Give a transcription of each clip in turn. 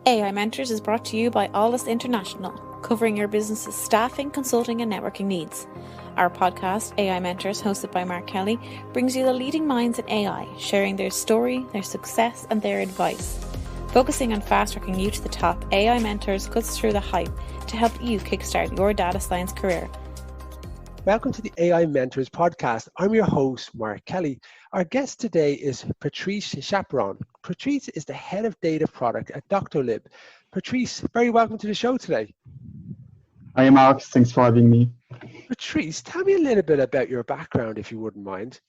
AI Mentors is brought to you by Alldus International, covering your business's staffing, consulting, and networking needs. Our podcast, AI Mentors, hosted by Mark Kelly, brings you the leading minds in AI, sharing their story, their success, and their advice. Focusing on fast-tracking you to the top, AI Mentors cuts through the hype to help you kickstart your data science career. Welcome to the AI Mentors podcast. I'm your host, Mark Kelly. Our guest today is Patrice Chaperon. Patrice is the head of data product at Doctolib. Patrice, very welcome to the show today. Hi, Mark. Thanks for having me. Patrice, tell me a little bit about your background, if you wouldn't mind.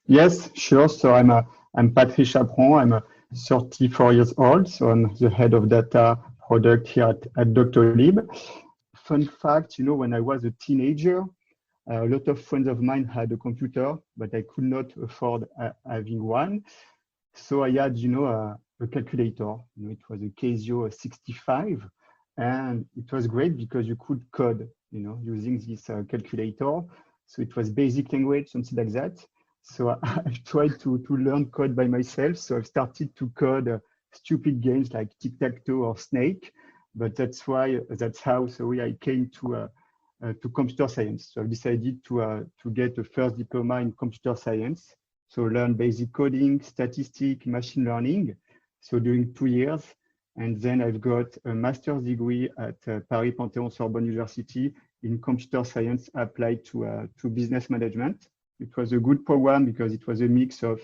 Yes, sure. So I'm Patrice Chaperon. I'm 34 years old. So I'm the head of data product here at Doctolib. Fun fact, when I was a teenager, a lot of friends of mine had a computer, but I could not afford having one. So I had, a calculator. It was a Casio 65, and it was great because you could code, using this calculator. So it was basic language, something like that. So I tried to learn code by myself. So I've started to code stupid games like tic-tac-toe or Snake. But that's how I came to computer science. So I decided to get a first diploma in computer science. So learn basic coding, statistics, machine learning. So during 2 years, and then I've got a master's degree at Paris Panthéon-Sorbonne University in computer science applied to business management. It was a good program because it was a mix of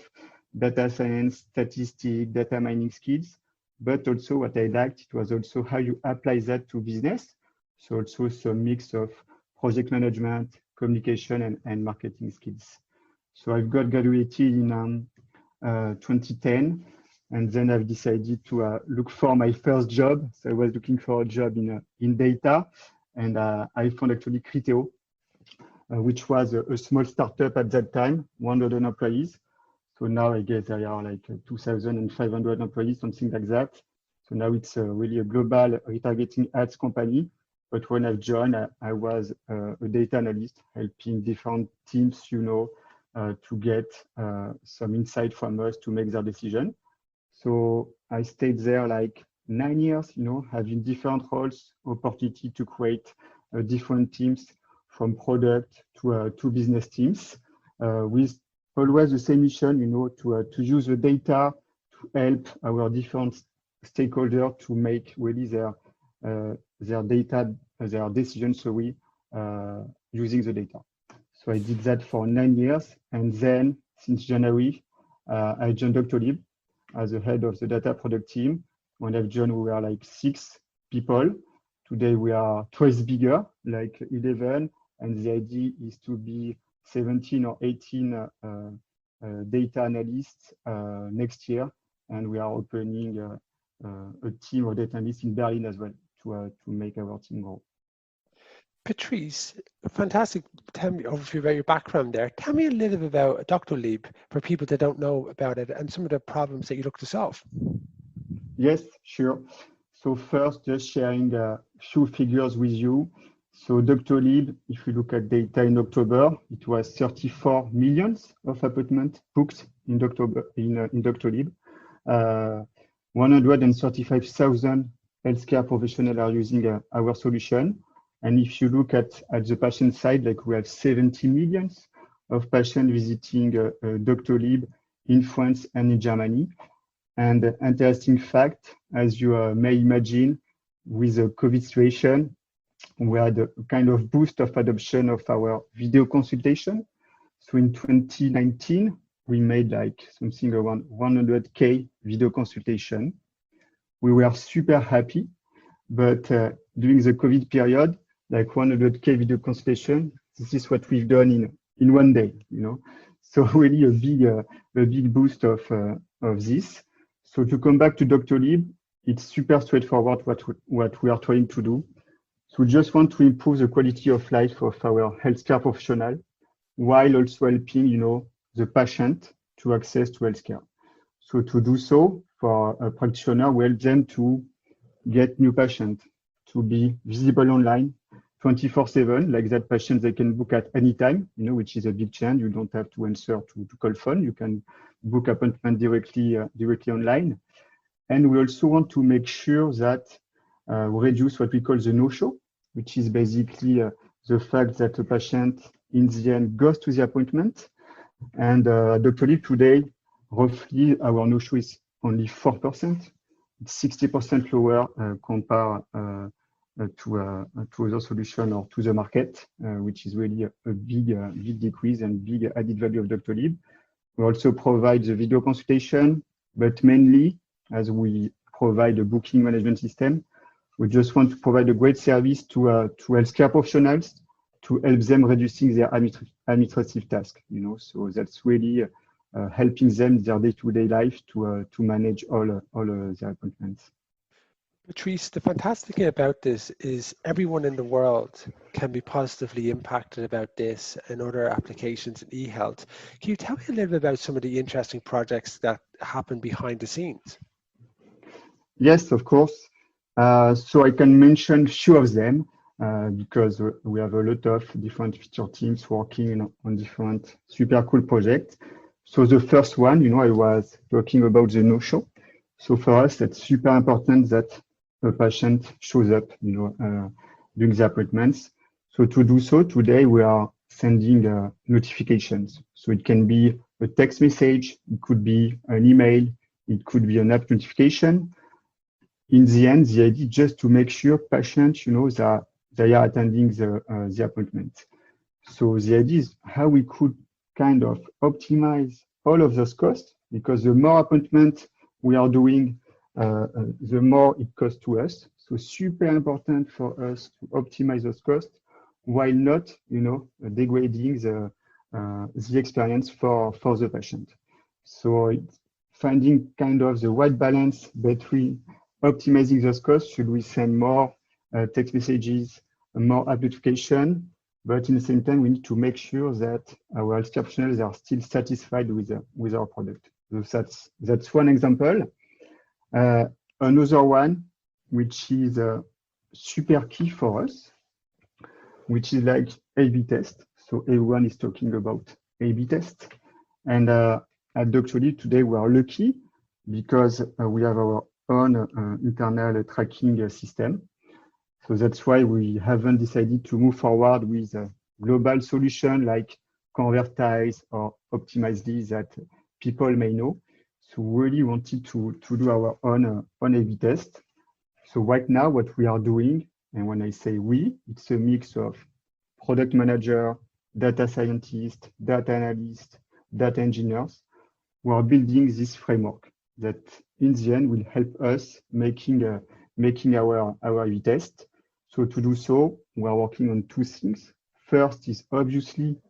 data science, statistics, data mining skills. But also what I liked, it was also how you apply that to business. So also some mix of project management, communication, and marketing skills. So I've got graduated in 2010, and then I've decided to look for my first job. So I was looking for a job in data, and I found actually Criteo, which was a small startup at that time, 100 employees. So now I guess there are like 2,500 employees, something like that. So now it's really a global retargeting ads company. But when I joined, I was a data analyst, helping different teams, to get some insight from us to make their decision. So I stayed there like 9 years, having different roles, opportunity to create different teams from product to business teams with always the same mission, to use the data to help our different stakeholders to make really their decisions. So using the data. So I did that for 9 years, and then since January, I joined Doctolib as the head of the data product team. When I've joined, we were like 6 people. Today we are twice bigger, like 11, and the idea is to be 17 or 18 data analysts next year, and we are opening a team of data analysts in Berlin as well to make our team grow. Patrice, fantastic overview about your background there. Tell me a little bit about Doctolib for people that don't know about it and some of the problems that you look to solve. Yes, sure. So first, just sharing a few figures with you. So Doctolib, if you look at data in October, it was 34 million of appointments booked in Doctolib. 135,000 healthcare professionals are using our solution. And if you look at the patient side, like we have 70 million of patients visiting Doctolib in France and in Germany. And interesting fact, as you may imagine, with the COVID situation, we had a kind of boost of adoption of our video consultation. So in 2019, we made like something around 100K video consultation. We were super happy, but during the COVID period, like 100K video consultation, this is what we've done in 1 day, So really a big boost of this. So to come back to Doctolib, it's super straightforward what we are trying to do. So we just want to improve the quality of life of our healthcare professional while also helping, the patient to access to healthcare. So to do so, for a practitioner, we help them to get new patients, to be visible online 24/7, like that patient they can book at any time, which is a big change. You don't have to answer to call phone. You can book appointment directly online. And we also want to make sure that we reduce what we call the no-show, which is basically the fact that a patient in the end goes to the appointment. And Doctolib today, roughly our no-show is only 4%. It's 60% lower compared to other solution or to the market, which is really a big decrease and big added value of Doctolib. We also provide the video consultation, but mainly as we provide a booking management system, we just want to provide a great service to healthcare professionals to help them reducing their administrative tasks. So that's really helping them in their day-to-day life to manage all their appointments. Patrice, the fantastic thing about this is everyone in the world can be positively impacted about this and other applications in e-health. Can you tell me a little bit about some of the interesting projects that happen behind the scenes? Yes, of course. So I can mention a few of them because we have a lot of different feature teams working on different super cool projects. So the first one, I was talking about the no-show. So for us, it's super important that a patient shows up, during the appointments. So to do so, today we are sending notifications. So it can be a text message, it could be an email, it could be an app notification. In the end, the idea is just to make sure patients, that they are attending the appointment. So the idea is how we could kind of optimize all of those costs, because the more appointments we are doing, the more it costs to us. So super important for us to optimize those costs while not, degrading the experience for the patient. So it's finding kind of the right balance between optimizing those costs. Should we send more text messages, more app notification, but in the same time, we need to make sure that our healthcare professionals are still satisfied with our product. So that's one example. Another one, which is super key for us, which is like A/B test. So everyone is talking about A/B test. And at Doctolib today, we are lucky because we have our own internal tracking system. So that's why we haven't decided to move forward with a global solution like Convertize or Optimize that people may know. So we really wanted to do our own A/B test. So right now, what we are doing, and when I say we, it's a mix of product manager, data scientist, data analyst, data engineers. We are building this framework that in the end will help us making our A/B test. So to do so, we are working on two things. First is obviously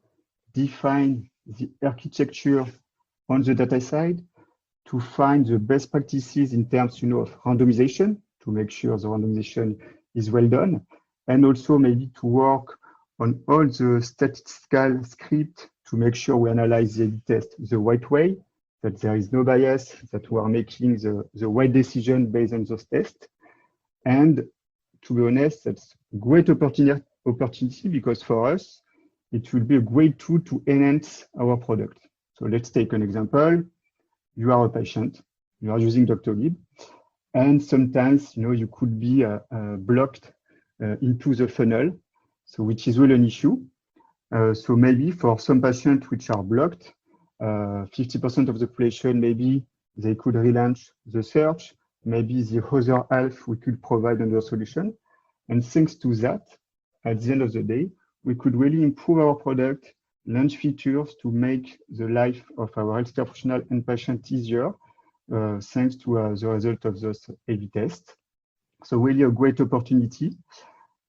define the architecture on the data side to find the best practices in terms, of randomization to make sure the randomization is well done, and also maybe to work on all the statistical script to make sure we analyze the A/B test the right way, that there is no bias, that we are making the right decision based on those tests. And to be honest, that's a great opportunity because for us, it will be a great tool to enhance our product. So let's take an example. You are a patient, you are using Doctolib, and sometimes, you could be blocked into the funnel, so which is really an issue. So maybe for some patients which are blocked, 50% of the population, maybe they could relaunch the search. Maybe the other half we could provide another solution. And thanks to that, at the end of the day, we could really improve our product, launch features to make the life of our healthcare professional and patient easier, thanks to the result of those A/B tests. So really a great opportunity.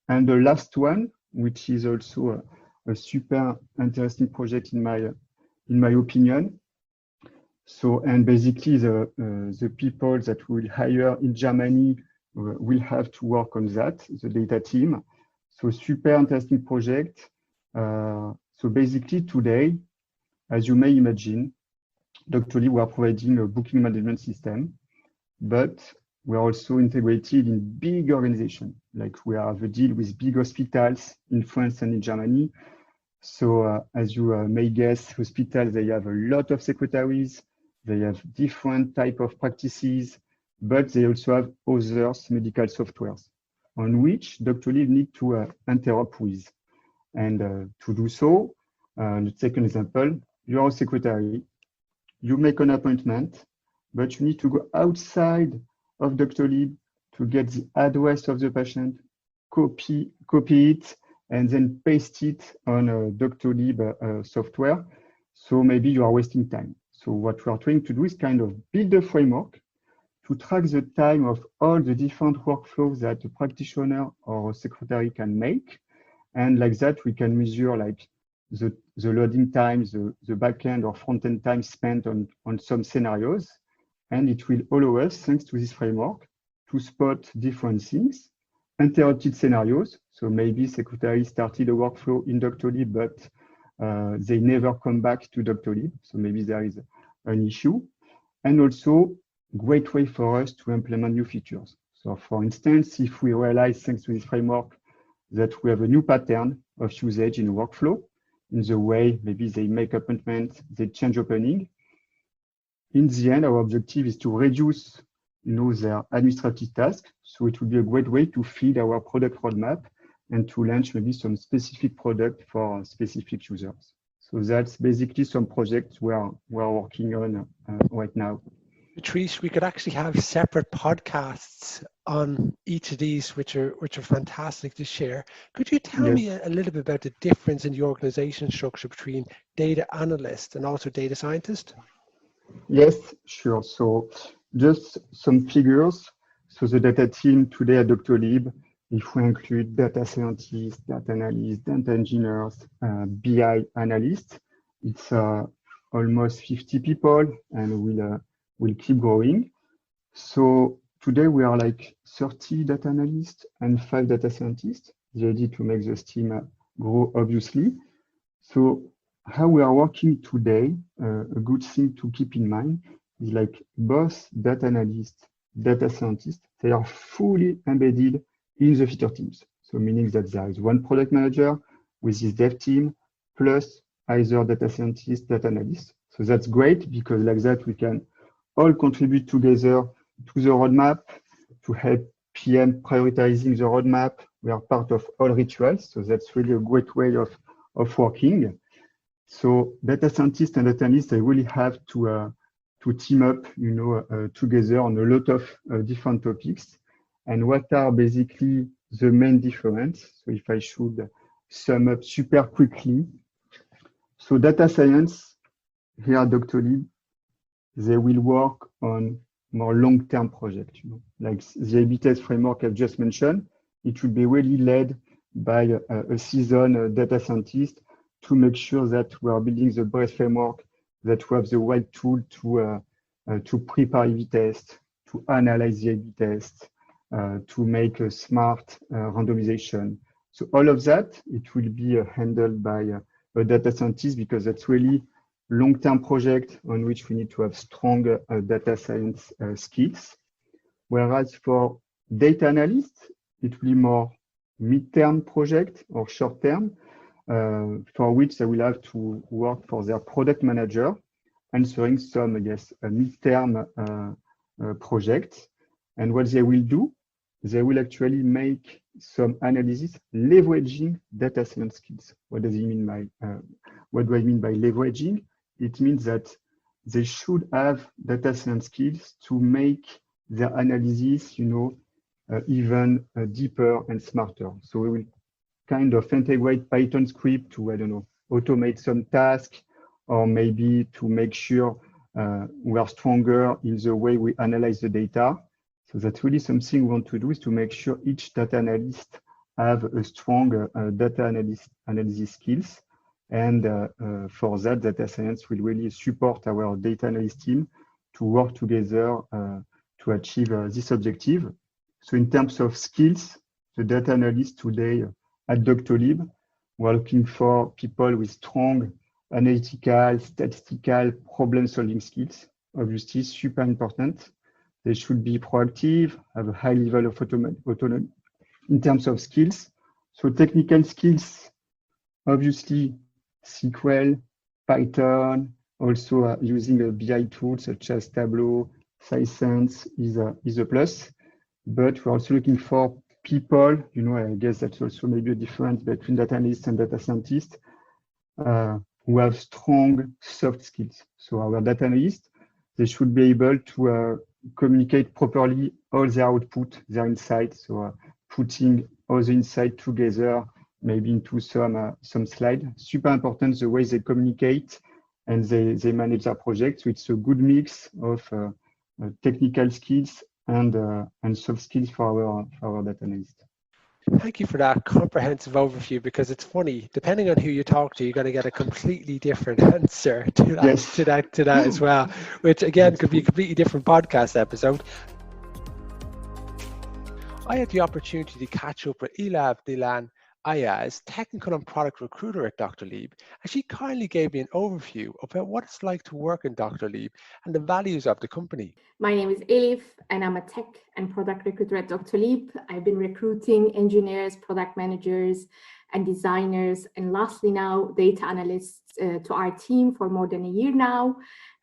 And the last one, which is also a super interesting project in my opinion. So, and basically the people that we will hire in Germany will have to work on that, the data team. So super interesting project. So basically today, as you may imagine, Doctolib, we are providing a booking management system, but we are also integrated in big organizations. Like we have a deal with big hospitals in France and in Germany. So as you may guess, hospitals, they have a lot of secretaries. They have different type of practices. but they also have other medical softwares on which Doctolib need to interop with. And to do so, let's take an example. You're a secretary, you make an appointment, but you need to go outside of Doctolib to get the address of the patient, copy it, and then paste it on a Doctolib software. So maybe you are wasting time. So what we are trying to do is kind of build a framework to track the time of all the different workflows that a practitioner or a secretary can make. And like that, we can measure like the loading time, the backend or front-end time spent on some scenarios. And it will allow us, thanks to this framework, to spot different things, interrupted scenarios. So maybe secretary started a workflow in Doctolib, but they never come back to Doctolib. So maybe there is an issue. And also, great way for us to implement new features. So for instance, if we realize, thanks to this framework, that we have a new pattern of usage in a workflow, in the way maybe they make appointments, they change opening. In the end, our objective is to reduce their administrative tasks. So it will be a great way to feed our product roadmap and to launch maybe some specific product for specific users. So that's basically some projects we're working on right now. Patrice, we could actually have separate podcasts on each of these, which are fantastic to share. Could you tell me a little bit about the difference in the organization structure between data analyst and also data scientist? Yes, sure. So just some figures. So the data team today at Doctolib, if we include data scientists, data analysts, data engineers, BI analysts, it's almost 50 people, and we'll keep growing. So today we are like 30 data analysts and 5 data scientists. The idea to make this team grow, obviously. So how we are working today, a good thing to keep in mind is like both data analysts, data scientists, they are fully embedded in the feature teams. So meaning that there is one product manager with his dev team, plus either data scientist, data analyst. So that's great because like that we can all contribute together to the roadmap to help PM prioritizing the roadmap. We are part of all rituals. So that's really a great way of working. So data scientists and data analysts, they really have to team up, together on a lot of different topics. And what are basically the main difference? So if I should sum up super quickly. So data science here at Doctolib, they will work on more long-term projects, like the A/B test framework I've just mentioned. It will be really led by a seasoned data scientist to make sure that we are building the best framework, that we have the right tool to prepare A/B tests, to analyze the A/B tests, to make a smart randomization. So all of that, it will be handled by a data scientist because that's really long-term project on which we need to have strong data science skills. Whereas for data analysts, it will be more mid-term project or short-term, for which they will have to work for their product manager, answering some, mid-term projects. And what they will do, they will actually make some analysis leveraging data science skills. What does it mean by, what do I mean by leveraging? It means that they should have data science skills to make their analysis, even deeper and smarter. So we will kind of integrate Python script to, automate some tasks, or maybe to make sure we are stronger in the way we analyze the data. So that's really something we want to do, is to make sure each data analyst have a strong data analysis skills. And for that, data science will really support our data analyst team to work together to achieve this objective. So in terms of skills, the data analyst today at Doctolib, we're looking for people with strong analytical, statistical, problem-solving skills. Obviously, super important. They should be proactive, have a high level of autonomy in terms of skills. So technical skills, obviously, SQL, Python, also using a BI tool such as Tableau, Science is a plus, but we're also looking for people, I guess that's also maybe a difference between data analysts and data scientists, who have strong soft skills. So our data analysts, they should be able to communicate properly all their output, their insights. So putting all the insight together, maybe into some slide. Super important the way they communicate and they manage their project. So it's a good mix of technical skills and soft skills for our data analysts. Thank you for that comprehensive overview, because it's funny, depending on who you talk to, you're going to get a completely different answer to that, Yes. to that as well, which again could be a completely different podcast episode. I had the opportunity to catch up with Elav Dilan Ayaz, technical and product recruiter at Doctolib, and she kindly gave me an overview about what it's like to work in Doctolib and the values of the company. My name is Elif, and I'm a tech and product recruiter at Doctolib. I've been recruiting engineers, product managers, and designers, and lastly now, data analysts to our team for more than a year now.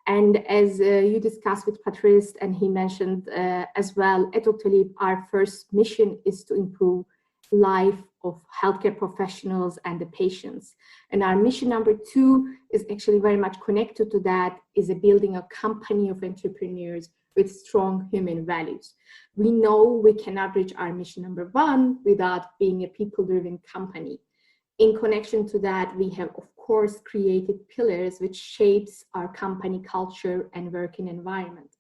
And as you discussed with Patrice, and he mentioned as well, at Doctolib, our first mission is to improve life of healthcare professionals and the patients. And our mission number 2 is actually very much connected to that, is building a company of entrepreneurs with strong human values. We know we cannot reach our mission number 1 without being a people-driven company. In connection to that, we have, of course, created pillars which shapes our company culture and working environment.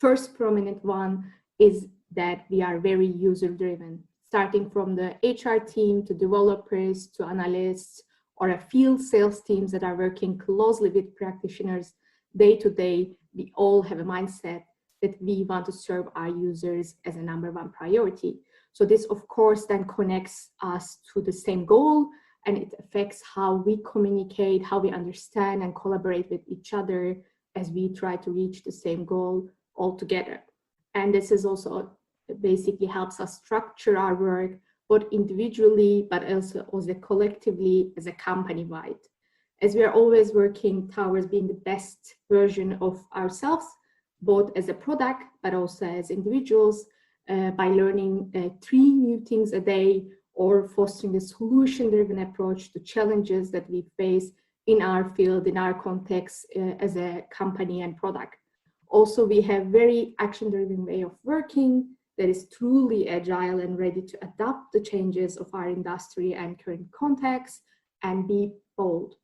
First prominent one is that we are very user-driven, starting from the HR team to developers to analysts or a field sales teams that are working closely with practitioners day to day. We all have a mindset that we want to serve our users as a number 1 priority. So this, of course, then connects us to the same goal, and it affects how we communicate, how we understand and collaborate with each other as we try to reach the same goal all together. And this is also basically helps us structure our work both individually but also collectively as a company-wide, as we are always working towards being the best version of ourselves, both as a product but also as individuals, by learning 3 new things a day, or fostering a solution-driven approach to challenges that we face in our field, in our context as a company and product. Also, we have very action-driven way of working that is truly agile and ready to adapt the changes of our industry and current context and be bold.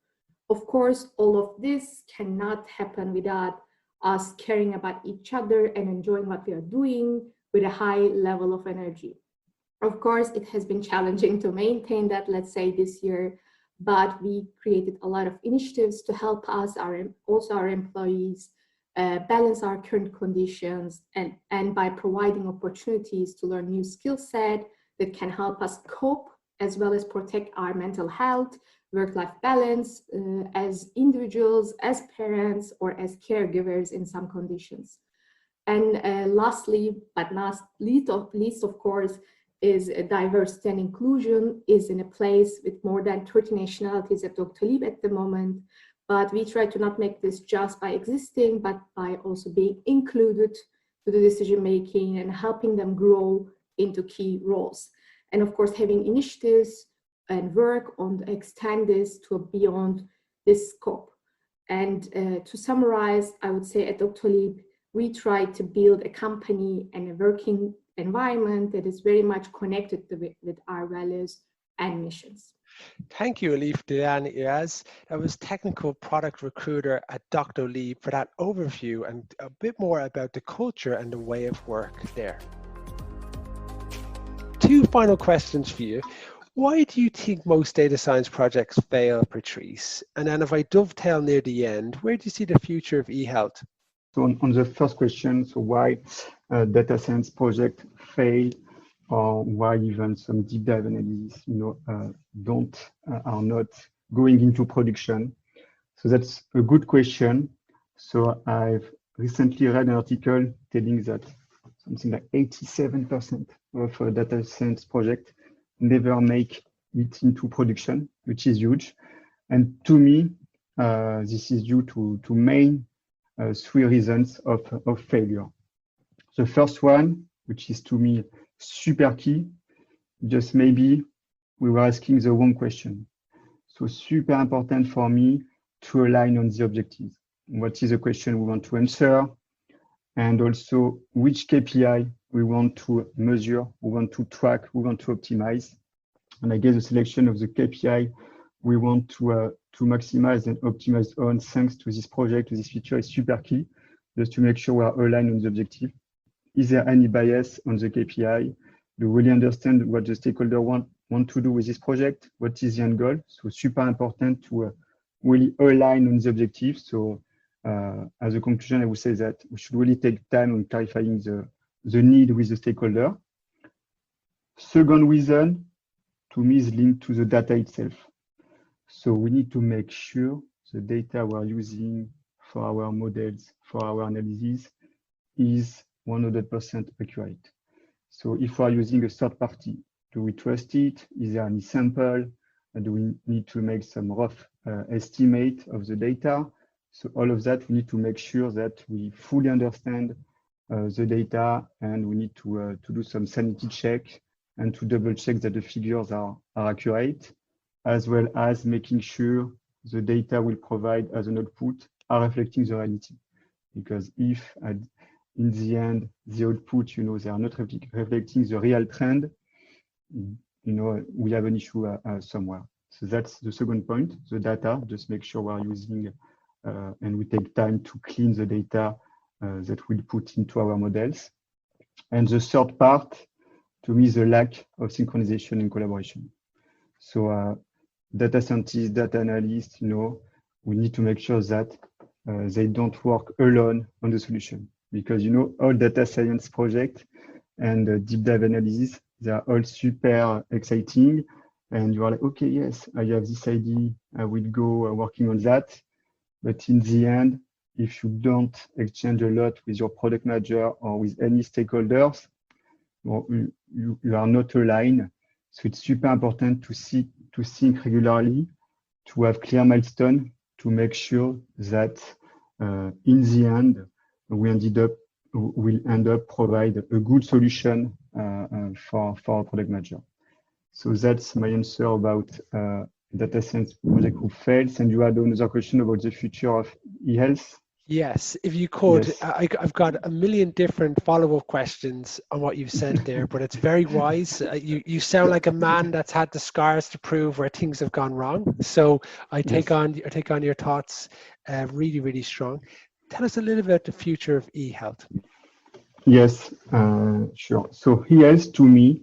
Of course, all of this cannot happen without us caring about each other and enjoying what we are doing with a high level of energy. Of course, it has been challenging to maintain that, let's say, this year, but we created a lot of initiatives to help us, also our employees, balance our current conditions and by providing opportunities to learn new skill set that can help us cope as well as protect our mental health, work-life balance as individuals, as parents, or as caregivers in some conditions. And lastly, but not least, of course, is diversity and inclusion is in a place with more than 30 nationalities at Doctolib at the moment. But we try to not make this just by existing, but by also being included to the decision-making and helping them grow into key roles. And of course, having initiatives and work on to extend this to beyond this scope. And to summarize, I would say at Doctolib, we try to build a company and a working environment that is very much connected with our values and missions. Thank you, Elif Dilan Ayaz. That was technical product recruiter at Doctolib, for that overview and a bit more about the culture and the way of work there. 2 final questions for you. Why do you think most data science projects fail, Patrice? And then if I dovetail near the end, where do you see the future of eHealth? So on the first question, so why data science project fail, or why even some deep dive analysis, are not going into production? So that's a good question. So I've recently read an article telling that something like 87% of data science project never make it into production, which is huge. And to me, this is due to main 3 reasons of failure. The first one, which is to me super key, just maybe we were asking the wrong question. So super important for me to align on the objectives. What is the question we want to answer? And also which KPI we want to measure, we want to track, we want to optimize. And I guess the selection of the KPI we want to maximize and optimize on thanks to this project, to this feature is super key, just to make sure we are aligned on the objective. Is there any bias on the KPI? Do we really understand what the stakeholder want to do with this project? What is the end goal? So super important to really align on the objective. So as a conclusion, I would say that we should really take time on clarifying the need with the stakeholder. Second reason, to me, is linked to the data itself. So we need to make sure the data we're using for our models, for our analysis, is 100% accurate. So if we're using a third party, do we trust it? Is there any sample? Do we need to make some rough estimate of the data? So all of that, we need to make sure that we fully understand the data, and we need to do some sanity check and to double check that the figures are accurate, as well as making sure the data we'll provide as an output are reflecting the reality. Because if in the end, the output, they are not reflecting the real trend, we have an issue somewhere. So that's the second point, the data, just make sure we're using and we take time to clean the data that we'll put into our models. And the third part, to me, is the lack of synchronization and collaboration. So data scientists, data analysts, we need to make sure that they don't work alone on the solution. Because, all data science projects and deep dive analysis, they are all super exciting. And you are like, okay, yes, I have this idea, I will go working on that. But in the end, if you don't exchange a lot with your product manager or with any stakeholders, well, you are not aligned. So it's super important to think regularly, to have clear milestones, to make sure that in the end, we'll end up provide a good solution for our product manager. So that's my answer about data science project who fails. And you had another question about the future of e-health. Yes, if you could, Yes. I've got a million different follow-up questions on what you've said there, but it's very wise. You sound like a man that's had the scars to prove where things have gone wrong. So I take on your thoughts really, really strong. Tell us a little bit about the future of e-health. Yes, sure. So e-health, to me,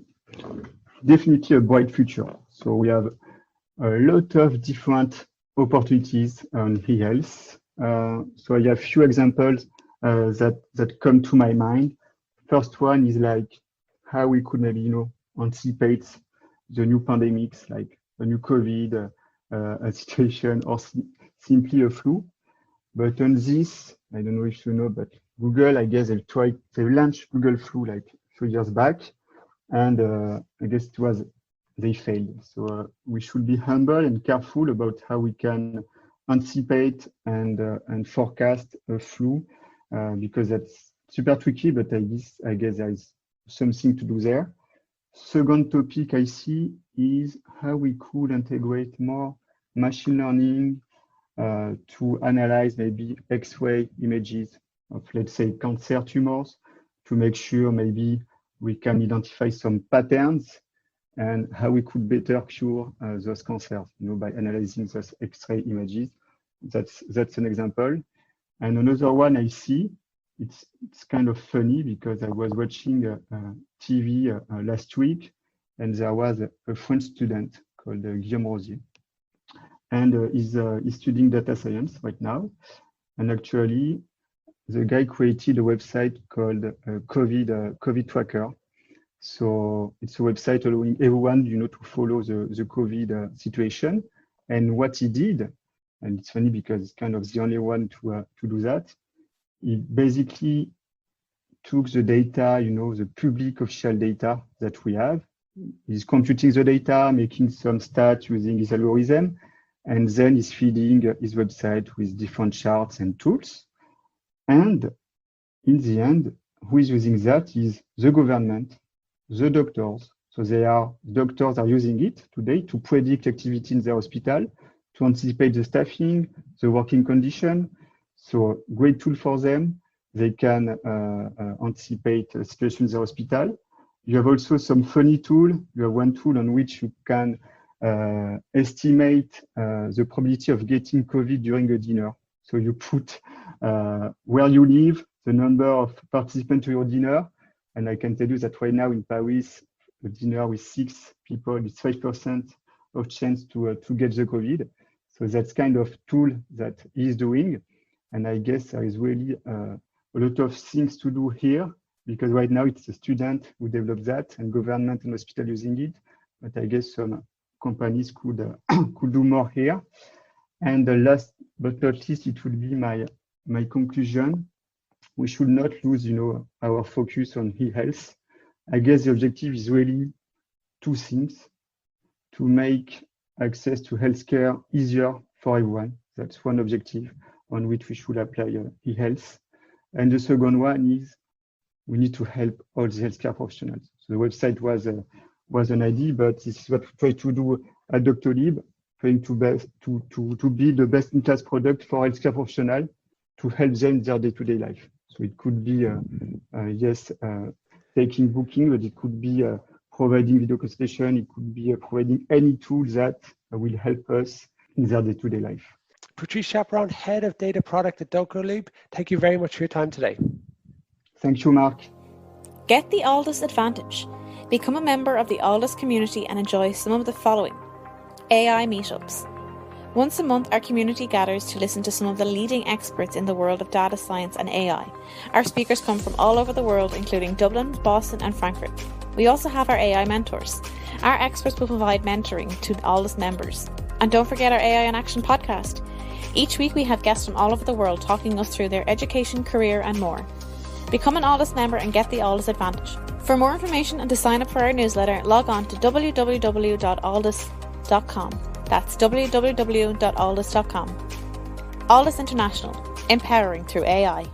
definitely a bright future. So we have a lot of different opportunities on e-health. So I have few examples that come to my mind. First one is like how we could maybe anticipate the new pandemics, like a new COVID a situation, or simply a flu. But on this, I don't know if you know, but Google, I guess they launched Google Flu like a few years back, and I guess they failed. So we should be humble and careful about how we can anticipate and forecast a flu, because that's super tricky, but I guess there is something to do there. Second topic I see is how we could integrate more machine learning to analyze maybe X-ray images of, let's say, cancer tumors, to make sure maybe we can identify some patterns and how we could better cure those cancers, by analyzing those X-ray images. That's an example. And another one I see, it's kind of funny because I was watching TV last week, and there was a French student called Guillaume Rosier, and he's studying data science right now. And actually, the guy created a website called COVID Tracker. So it's a website allowing everyone, to follow the COVID situation. And what he did, and it's funny because it's kind of the only one to do that, he basically took the data, the public official data that we have. He's computing the data, making some stats using his algorithm, and then he's feeding his website with different charts and tools. And in the end, who is using that is the government, the doctors. So doctors are using it today to predict activity in their hospital, to anticipate the staffing, the working condition. So great tool for them. They can anticipate the situation in the hospital. You have also some funny tool. You have one tool on which you can estimate the probability of getting COVID during a dinner. So you put where you live, the number of participants to your dinner. And I can tell you that right now in Paris, a dinner with 6 people is 5% of chance to get the COVID. So that's kind of tool that he's doing. And I guess there is really a lot of things to do here, because right now it's a student who developed that and government and hospital using it. But I guess some companies could do more here. And the last but not least, it would be my conclusion. We should not lose, our focus on e-health. I guess the objective is really 2 things: to make access to healthcare easier for everyone. That's one objective on which we should apply e-health. And the second one is we need to help all the healthcare professionals. So the website was an idea, but this is what we try to do at Doctolib, trying to build the best-in-class product for healthcare professionals to help them in their day-to-day life. So it could be, taking booking, but it could be providing video consultation. It could be providing any tool that will help us in their day-to-day life. Patrice Chaperon, Head of Data Product at Doctolib, thank you very much for your time today. Thank you, Mark. Get the Alldus advantage. Become a member of the Alldus community and enjoy some of the following: AI meetups. Once a month, our community gathers to listen to some of the leading experts in the world of data science and AI. Our speakers come from all over the world, including Dublin, Boston, and Frankfurt. We also have our AI mentors. Our experts will provide mentoring to Alldus members. And don't forget our AI in Action podcast. Each week we have guests from all over the world talking us through their education, career, and more. Become an Alldus member and get the Alldus advantage. For more information and to sign up for our newsletter, log on to www.alldus.com. That's www.alldus.com. Alldus International, empowering through AI.